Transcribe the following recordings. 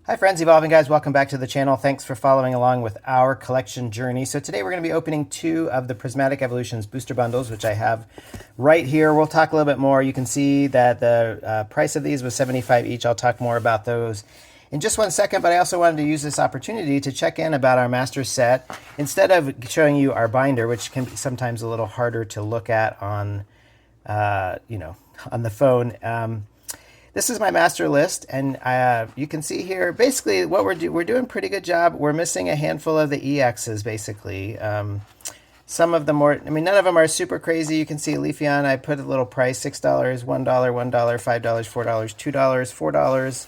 Hi friends, Evolving Guys, welcome back to the channel. Thanks for following along with our collection journey. So today we're going to be opening two of the Prismatic Evolutions booster bundles, which I have right here. We'll talk a little bit more. You can see that the price of these was $75 each. I'll talk more about those in just one second, but I also wanted to use this opportunity to check in about our master set. Instead of showing you our binder, which can be sometimes a little harder to look at on, on the phone, this is my master list, and you can see here, basically, what we're doing a pretty good job. We're missing a handful of the EXs, basically. Some of them more, none of them are super crazy. You can see Leafeon, I put a little price, $6, $1, $1, $5, $4, $2,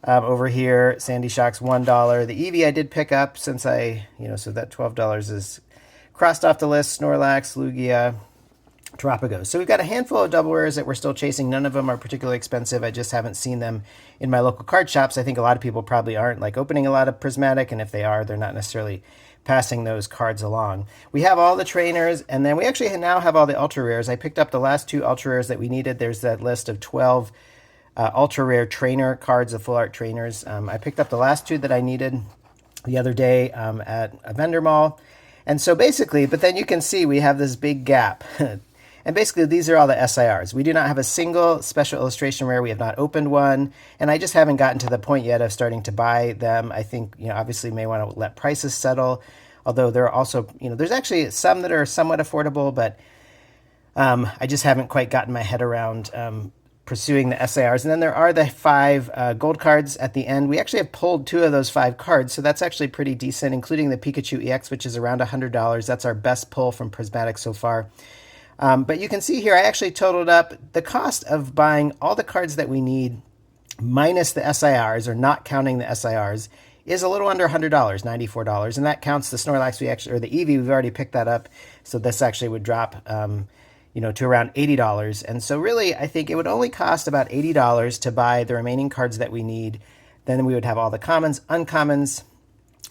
$4. Over here, Sandy Shock's $1. The Eevee I did pick up since so that $12 is crossed off the list. Snorlax, Lugia, Terapagos. So we've got a handful of double rares that we're still chasing. None of them are particularly expensive. I just haven't seen them in my local card shops. I think a lot of people probably aren't opening a lot of Prismatic, and if they are, they're not necessarily passing those cards along. We have all the trainers, and then we actually now have all the ultra rares. I picked up the last two ultra rares that we needed. There's that list of 12 ultra rare trainer cards, the full art trainers. I picked up the last two that I needed the other day at a vendor mall. And so basically, but then you can see we have this big gap. And basically, these are all the SIRs. We do not have a single special illustration rare. We have not opened one. And I just haven't gotten to the point yet of starting to buy them. I think, obviously may want to let prices settle. Although there are also, there's actually some that are somewhat affordable, but I just haven't quite gotten my head around pursuing the SIRs. And then there are the 5 gold cards at the end. We actually have pulled 2 of those 5 cards, so that's actually pretty decent, including the Pikachu EX, which is around $100. That's our best pull from Prismatic so far. But you can see here, I actually totaled up the cost of buying all the cards that we need minus the SIRs, or not counting the SIRs, is a little under $100, $94. And that counts the Snorlax or the Eevee, we've already picked that up. So this actually would drop, to around $80. And so really, I think it would only cost about $80 to buy the remaining cards that we need. Then we would have all the commons, uncommons,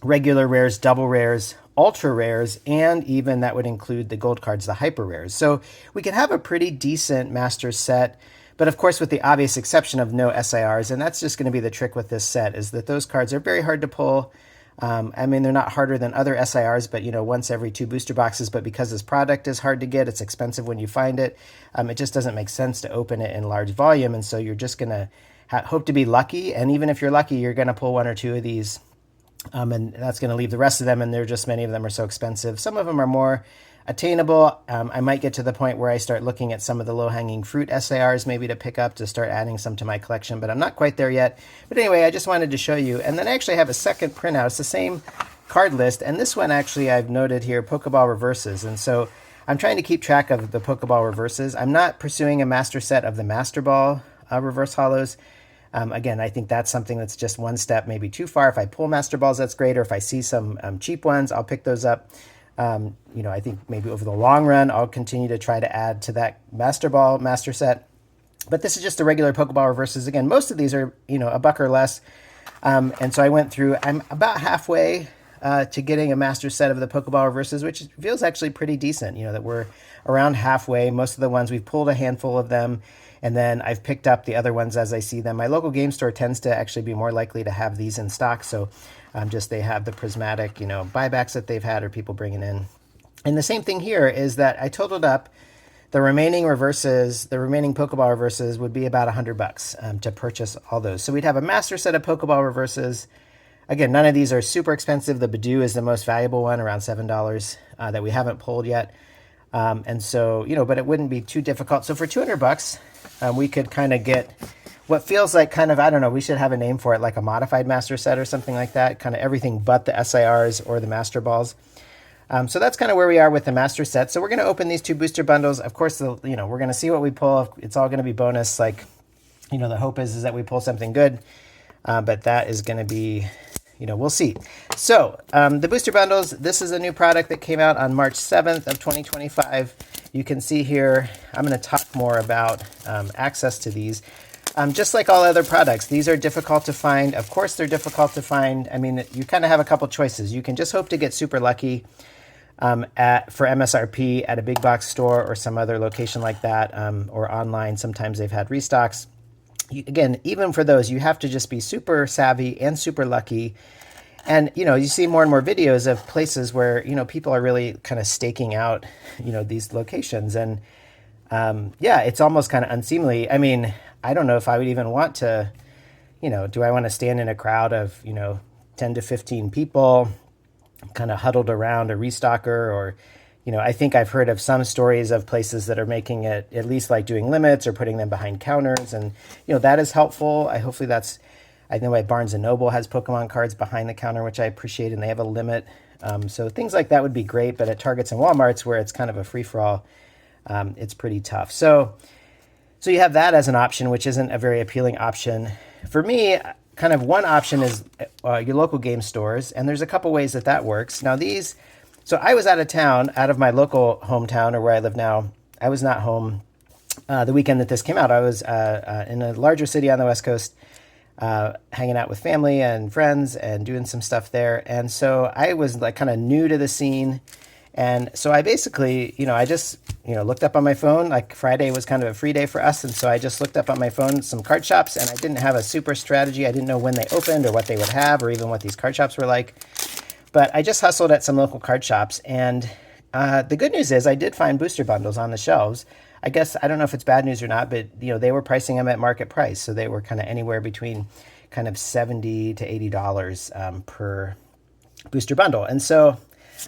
regular rares, double rares, ultra rares, and even that would include the gold cards, the hyper rares. So we can have a pretty decent master set, but of course with the obvious exception of no SIRs, and that's just going to be the trick with this set, is that those cards are very hard to pull. They're not harder than other SIRs, but once every 2 booster boxes, but because this product is hard to get, it's expensive when you find it, it just doesn't make sense to open it in large volume, and so you're just going to hope to be lucky, and even if you're lucky, you're going to pull 1 or 2 of these. And that's going to leave the rest of them, and many of them are so expensive. Some of them are more attainable. I might get to the point where I start looking at some of the low-hanging fruit SIRs maybe to pick up to start adding some to my collection, but I'm not quite there yet. But anyway, I just wanted to show you. And then I actually have a second printout. It's the same card list, and this one actually I've noted here, Pokeball reverses. And so I'm trying to keep track of the Pokeball reverses. I'm not pursuing a master set of the Master Ball reverse holos. Again, I think that's something that's just one step maybe too far. If I pull Master Balls, that's great. Or if I see some cheap ones, I'll pick those up. I think maybe over the long run, I'll continue to try to add to that Master Ball master set. But this is just the regular Pokeball reverses. Again, most of these are, a buck or less. And so I went through, I'm about halfway to getting a master set of the Pokeball reverses, which feels actually pretty decent, that we're around halfway. Most of the ones, we've pulled a handful of them. And then I've picked up the other ones as I see them. My local game store tends to actually be more likely to have these in stock. So they have the Prismatic, buybacks that they've had or people bringing in. And the same thing here is that I totaled up the remaining reverses, the remaining Pokeball reverses would be about $100 to purchase all those. So we'd have a master set of Pokeball reverses. Again, none of these are super expensive. The Badoo is the most valuable one, around $7 that we haven't pulled yet. And so, but it wouldn't be too difficult. So for $200, we could kind of get what feels like I don't know, we should have a name for it, like a modified master set or something like that, kind of everything but the SIRs or the Master Balls. So that's kind of where we are with the master set. So we're going to open these 2 booster bundles. Of course, we're going to see what we pull. It's all going to be bonus. The hope is that we pull something good, but that is going to be, we'll see. So the booster bundles, this is a new product that came out on March 7th of 2025. You can see here, I'm going to talk more about access to these. Just like all other products, these are difficult to find. Of course, they're difficult to find. You kind of have a couple choices. You can just hope to get super lucky for MSRP at a big box store or some other location like that, or online. Sometimes they've had restocks. again, even for those, you have to just be super savvy and super lucky. And, you see more and more videos of places where, people are really kind of staking out, these locations. And yeah, it's almost kind of unseemly. I mean, I don't know if I would even want to, do I want to stand in a crowd of, 10 to 15 people kind of huddled around a restocker? Or, I think I've heard of some stories of places that are making it at least like doing limits or putting them behind counters. And, that is helpful. I know Barnes & Noble has Pokemon cards behind the counter, which I appreciate, and they have a limit. So things like that would be great, but at Targets and Walmarts, where it's kind of a free-for-all, it's pretty tough. So you have that as an option, which isn't a very appealing option. For me, kind of one option is your local game stores, and there's a couple ways that works. Now so I was out of town, out of my local hometown, or where I live now. I was not home the weekend that this came out. I was in a larger city on the West Coast, hanging out with family and friends and doing some stuff there. And so I was like kind of new to the scene. And so I basically, I just, looked up on my phone, like Friday was kind of a free day for us. And so I just looked up on my phone some card shops, and I didn't have a super strategy. I didn't know when they opened or what they would have or even what these card shops were like. But I just hustled at some local card shops. And the good news is I did find booster bundles on the shelves. I guess, I don't know if it's bad news or not, but they were pricing them at market price. So they were kind of anywhere between kind of $70 to $80 per booster bundle. And so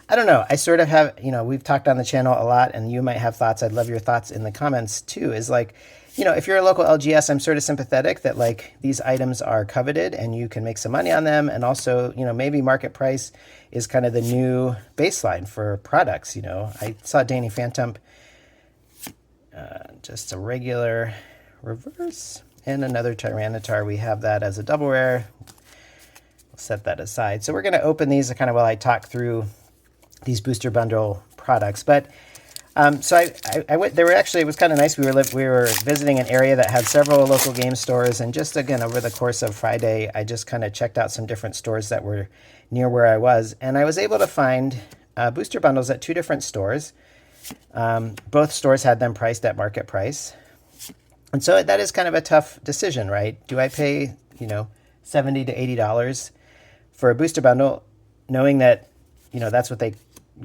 I don't know, I sort of have, we've talked on the channel a lot, and you might have thoughts. I'd love your thoughts in the comments too, is like, if you're a local LGS, I'm sort of sympathetic that like these items are coveted and you can make some money on them. And also, maybe market price is kind of the new baseline for products. I saw Danny Phantom, just a regular reverse, and another Tyranitar. We have that as a double rare. We'll set that aside. So we're going to open these kind of while I talk through these booster bundle products. But so I went. It was kind of nice. We were visiting an area that had several local game stores, and just again over the course of Friday, I just kind of checked out some different stores that were near where I was, and I was able to find booster bundles at two different stores. Both stores had them priced at market price. And so that is kind of a tough decision, right? Do I pay, $70 to $80 for a booster bundle, knowing that, that's what they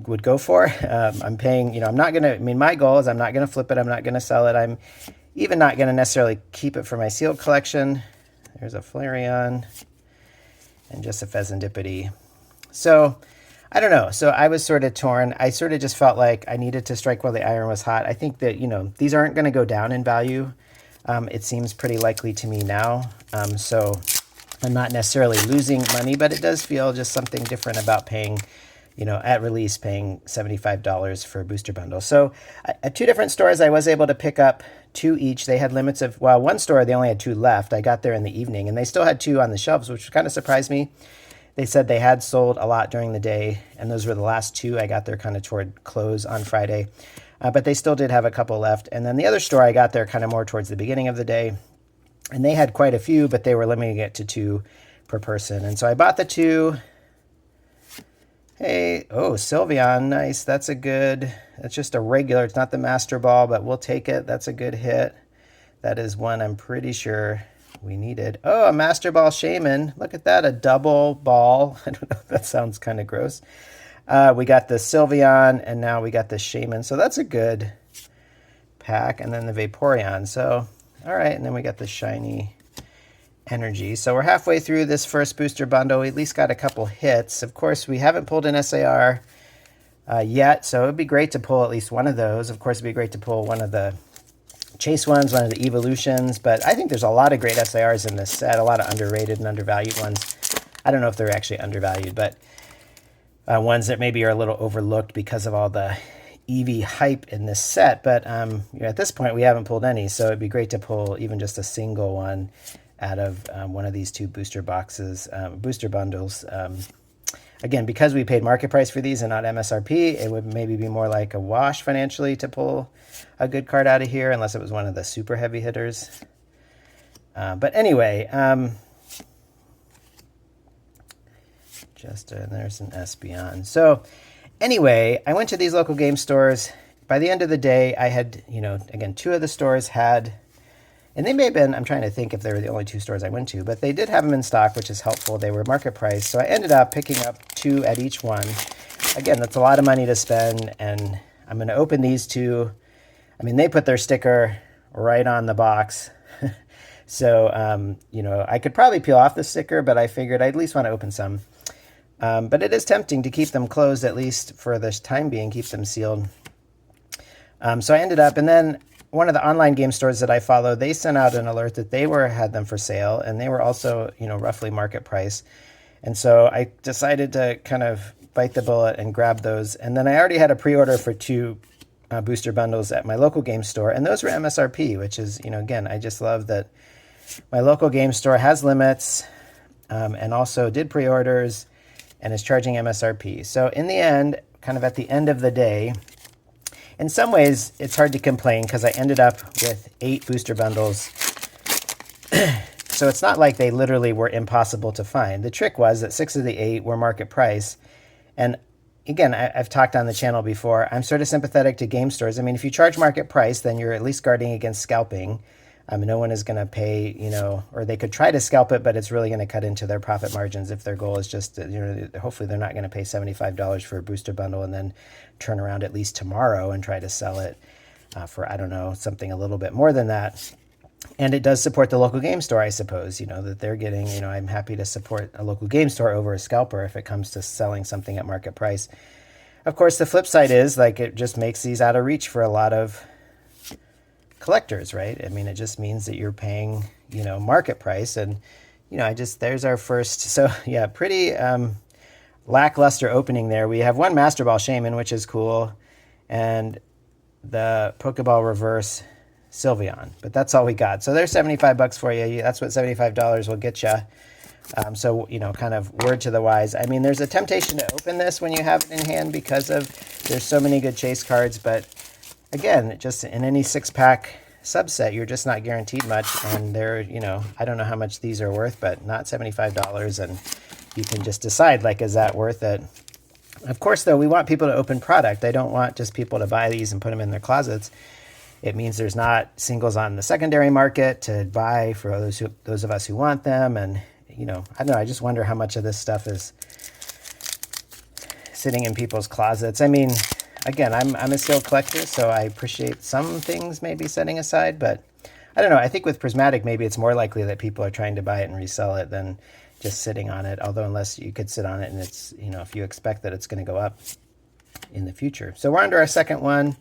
would go for? I'm paying, I'm not going to, my goal is I'm not going to flip it. I'm not going to sell it. I'm even not going to necessarily keep it for my sealed collection. There's a Flareon and just a Pheasantipity. So I don't know. So I was sort of torn. I sort of just felt like I needed to strike while the iron was hot. I think that, these aren't going to go down in value. It seems pretty likely to me now. So I'm not necessarily losing money, but it does feel just something different about paying, at release, paying $75 for a booster bundle. So at two different stores, I was able to pick up two each. They had limits of, one store, they only had two left. I got there in the evening, and they still had two on the shelves, which kind of surprised me. They said they had sold a lot during the day, and those were the last two. I got there kind of toward close on Friday, but they still did have a couple left. And then the other store, I got there kind of more towards the beginning of the day, and they had quite a few, but they were limiting it to two per person. And so I bought the two. Hey, oh, Sylveon, nice. That's just a regular. It's not the Master Ball, but we'll take it. That's a good hit. That is one I'm pretty sure we needed. Oh, a Master Ball Shaman. Look at that, a double ball. I don't know, that sounds kind of gross. We got the Sylveon, and now we got the Shaman. So that's a good pack. And then the Vaporeon. So, all right, and then we got the shiny Energy. So we're halfway through this first booster bundle. We at least got a couple hits. Of course, we haven't pulled an SAR yet, so it would be great to pull at least one of those. Of course, it'd be great to pull one of the Chase ones, one of the Evolutions, but I think there's a lot of great SARs in this set, a lot of underrated and undervalued ones. I don't know if they're actually undervalued, but ones that maybe are a little overlooked because of all the EV hype in this set. But at this point, we haven't pulled any, so it'd be great to pull even just a single one out of one of these two booster bundles. Again, because we paid market price for these and not MSRP, it would maybe be more like a wash financially to pull a good card out of here, unless it was one of the super heavy hitters. But anyway, there's an Espeon. So anyway, I went to these local game stores. By the end of the day, I had, again, two of the stores had And they may have been, I'm trying to think if they were the only 2 stores I went to, but they did have them in stock, which is helpful. They were market price. So I ended up picking up 2 at each one. Again, that's a lot of money to spend, and I'm going to open these 2. I mean, they put their sticker right on the box. So, you know, I could probably peel off the sticker, but I figured I'd at least want to open some. But it is tempting to keep them closed, at least for this time being, keep them sealed. So I ended up, and then one of the online game stores that I follow, they sent out an alert that they had them for sale, and they were also, you know, roughly market price. And so I decided to kind of bite the bullet and grab those. And then I already had a pre-order for 2 booster bundles at my local game store, and those were MSRP, which is, you know, again, I just love that my local game store has limits, and also did pre-orders and is charging MSRP. So in the end, kind of at the end of the day, in some ways it's hard to complain because I ended up with 8 booster bundles. So it's not like they literally were impossible to find. The trick was that 6 of the 8 were market price. And again, I've talked on the channel before, I'm sort of sympathetic to game stores. I mean, if you charge market price, then you're at least guarding against scalping. No one is going to pay, you know, or they could try to scalp it, but it's really going to cut into their profit margins if their goal is just, to, you know, hopefully they're not going to pay $75 for a booster bundle and then turn around at least tomorrow and try to sell it for, I don't know, something a little bit more than that. And it does support the local game store, I suppose, you know, that they're getting, you know, I'm happy to support a local game store over a scalper if it comes to selling something at market price. Of course, the flip side is, like, it just makes these out of reach for a lot of collectors, right? I mean, it just means that you're paying, you know, market price. And, you know, there's our first, so yeah, pretty lackluster opening there. We have 1 Master Ball Shaman, which is cool, and the Pokeball Reverse Sylveon, but that's all we got. So there's $75 for you. That's what $75 will get you. So, you know, kind of word to the wise. I mean, there's a temptation to open this when you have it in hand because there's so many good chase cards, but again, just in any 6-pack subset, you're just not guaranteed much. And they're, you know, I don't know how much these are worth, but not $75. And you can just decide, like, is that worth it? Of course, though, we want people to open product. I don't want just people to buy these and put them in their closets. It means there's not singles on the secondary market to buy for those of us who want them. And, you know, I don't know. I just wonder how much of this stuff is sitting in people's closets. I mean, again, I'm a sealed collector, so I appreciate some things maybe setting aside, but I don't know. I think with Prismatic, maybe it's more likely that people are trying to buy it and resell it than just sitting on it. Although, unless you could sit on it and it's, you know, if you expect that it's going to go up in the future. So we're under our second one.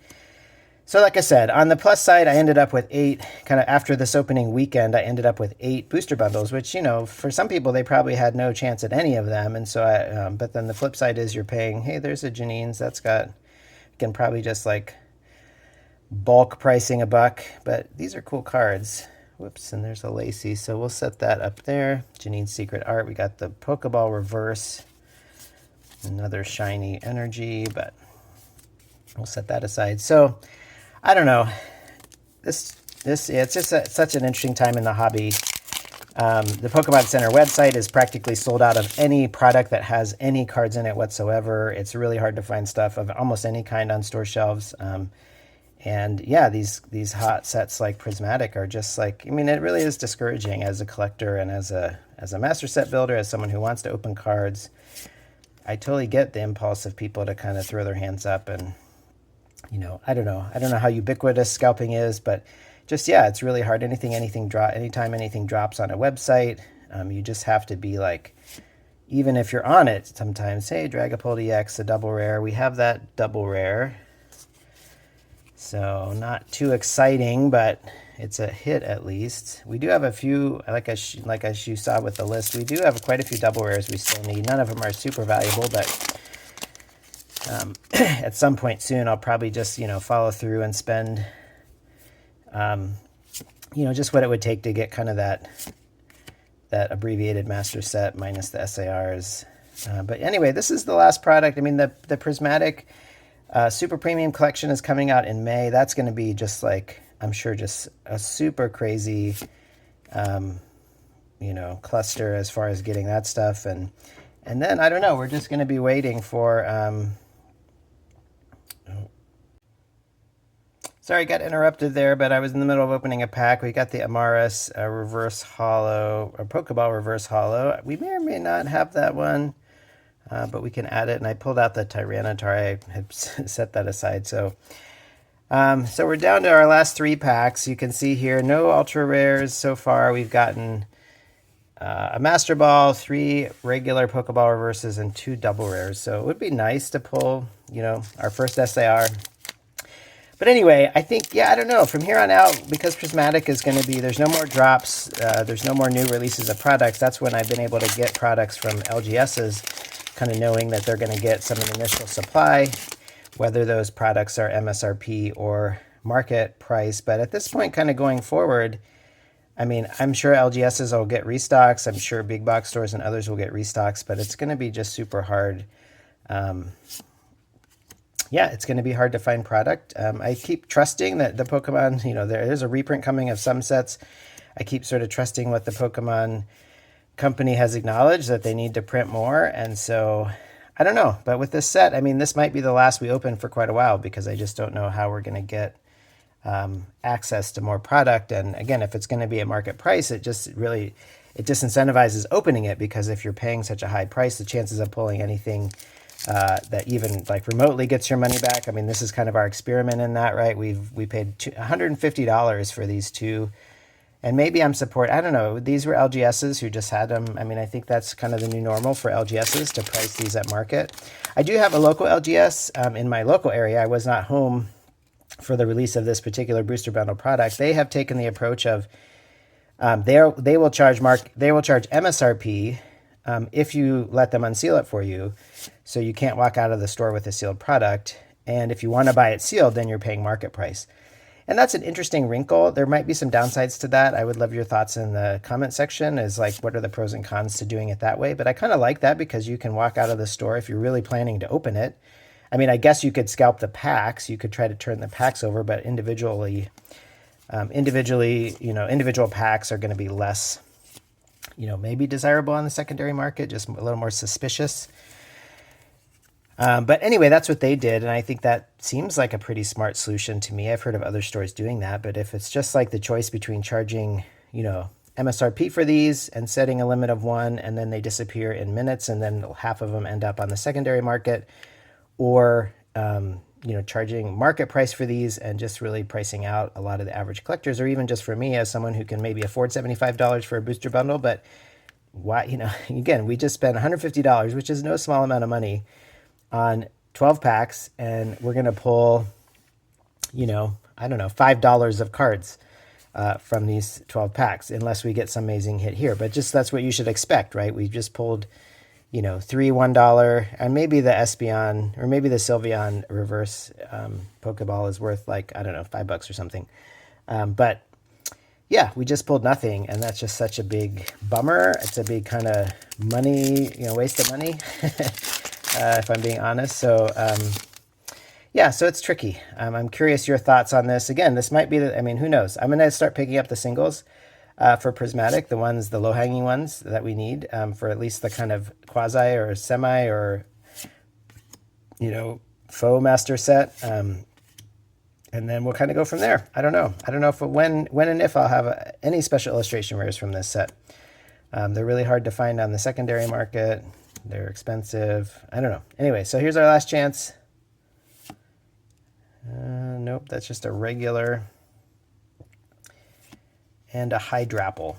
So like I said, on the plus side, I ended up with 8, kind of after this opening weekend, I ended up with 8 booster bundles, which, you know, for some people, they probably had no chance at any of them. And so but then the flip side is you're paying, hey, there's a Janine's that's got, can probably just like bulk pricing $1, but these are cool cards. Whoops, and there's a Lacey, so we'll set that up there. Janine's Secret Art, we got the Pokeball Reverse, another shiny energy, but we'll set that aside. So I don't know, it's just such an interesting time in the hobby. The Pokemon Center website is practically sold out of any product that has any cards in it whatsoever. It's really hard to find stuff of almost any kind on store shelves. And yeah, these hot sets like Prismatic are just like, I mean, it really is discouraging as a collector and as a master set builder, as someone who wants to open cards. I totally get the impulse of people to kind of throw their hands up and, you know, I don't know how ubiquitous scalping is, but just, yeah, it's really hard. Anytime anything drops on a website, you just have to be like, even if you're on it sometimes, hey, Dragapult EX, a double rare. We have that double rare. So not too exciting, but it's a hit at least. We do have a few, like as you saw with the list, we do have quite a few double rares we still need. None of them are super valuable, but at some point soon, I'll probably just, you know, follow through and spend, you know, just what it would take to get kind of that abbreviated master set minus the SARs. But anyway, this is the last product. I mean, the Prismatic Super Premium Collection is coming out in May. That's going to be just like, I'm sure, just a super crazy, you know, cluster as far as getting that stuff. And then, I don't know, we're just going to be waiting for... Sorry, got interrupted there, but I was in the middle of opening a pack. We got the Amaris reverse holo, or Pokeball reverse holo. We may or may not have that one, but we can add it. And I pulled out the Tyranitar. I had set that aside. So we're down to our last 3 packs. You can see here, no ultra rares so far. We've gotten a Master Ball, 3 regular Pokeball reverses, and 2 double rares. So it would be nice to pull, you know, our first SAR. But anyway, I think, yeah, I don't know. From here on out, because Prismatic is going to be, there's no more drops, there's no more new releases of products. That's when I've been able to get products from LGSs, kind of knowing that they're going to get some initial supply, whether those products are MSRP or market price. But at this point, kind of going forward, I mean, I'm sure LGSs will get restocks. I'm sure big box stores and others will get restocks, but it's going to be just super hard. Yeah, it's going to be hard to find product. I keep trusting that the Pokemon, you know, there is a reprint coming of some sets. I keep sort of trusting what the Pokemon company has acknowledged, that they need to print more. And so, I don't know. But with this set, I mean, this might be the last we open for quite a while, because I just don't know how we're going to get access to more product. And again, if it's going to be at market price, it just really, it disincentivizes opening it, because if you're paying such a high price, the chances of pulling anything that even like remotely gets your money back. I mean, this is kind of our experiment in that, right? We paid $150 for these 2, and maybe I'm I don't know. These were LGSs who just had them. I mean, I think that's kind of the new normal for LGSs to price these at market. I do have a local LGS in my local area. I was not home for the release of this particular booster bundle product. They have taken the approach of they will charge MSRP if you let them unseal it for you. So you can't walk out of the store with a sealed product. And if you want to buy it sealed, then you're paying market price. And that's an interesting wrinkle. There might be some downsides to that. I would love your thoughts in the comment section, is like, what are the pros and cons to doing it that way? But I kind of like that, because you can walk out of the store if you're really planning to open it. I mean, I guess you could scalp the packs. You could try to turn the packs over, but individually, you know, individual packs are going to be less, you know, maybe desirable on the secondary market, just a little more suspicious. But anyway, that's what they did, and I think that seems like a pretty smart solution to me. I've heard of other stores doing that, but if it's just like the choice between charging, you know, MSRP for these and setting a limit of 1, and then they disappear in minutes, and then half of them end up on the secondary market, or you know, charging market price for these and just really pricing out a lot of the average collectors, or even just for me as someone who can maybe afford $75 for a booster bundle. But why, you know, again, we just spent $150, which is no small amount of money, on 12 packs, and we're going to pull, you know, I don't know, $5 of cards from these 12 packs, unless we get some amazing hit here. But just, that's what you should expect, right? We just pulled, you know, 3 $1, and maybe the Espeon or maybe the Sylveon reverse Pokeball is worth, like, I don't know, $5 or something. But yeah, we just pulled nothing, and that's just such a big bummer. It's a big kind of money, you know, waste of money. If I'm being honest. So, yeah, so it's tricky. I'm curious your thoughts on this. Again, this might be, I mean, who knows? I'm going to start picking up the singles for Prismatic, the low-hanging ones that we need for at least the kind of quasi or semi or, you know, faux master set. And then we'll kind of go from there. I don't know. I don't know if when and if I'll have any special illustration rares from this set. They're really hard to find on the secondary market. They're expensive. I don't know. Anyway, so here's our last chance. Nope, that's just a regular and a Hydrapple,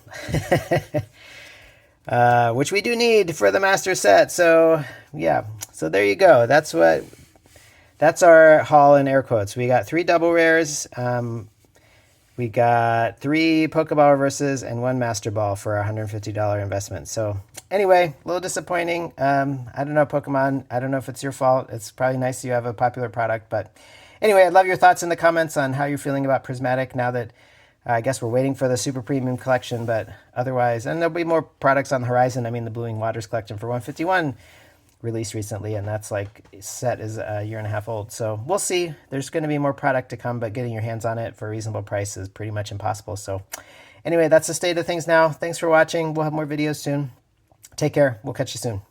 which we do need for the master set. So yeah, so there you go. That's our haul in air quotes. We got 3 double rares. We got 3 Pokeball reverses and 1 Master Ball for our $150 investment. So anyway, a little disappointing. I don't know, Pokemon. I don't know if it's your fault. It's probably nice you have a popular product. But anyway, I'd love your thoughts in the comments on how you're feeling about Prismatic now that I guess we're waiting for the super premium collection. But otherwise, and there'll be more products on the horizon. I mean, the Blue Waters collection for 151 released recently, and that's like set is a year and a half old. So we'll see. There's going to be more product to come, but getting your hands on it for a reasonable price is pretty much impossible. So anyway, that's the state of things now. Thanks for watching. We'll have more videos soon. Take care. We'll catch you soon.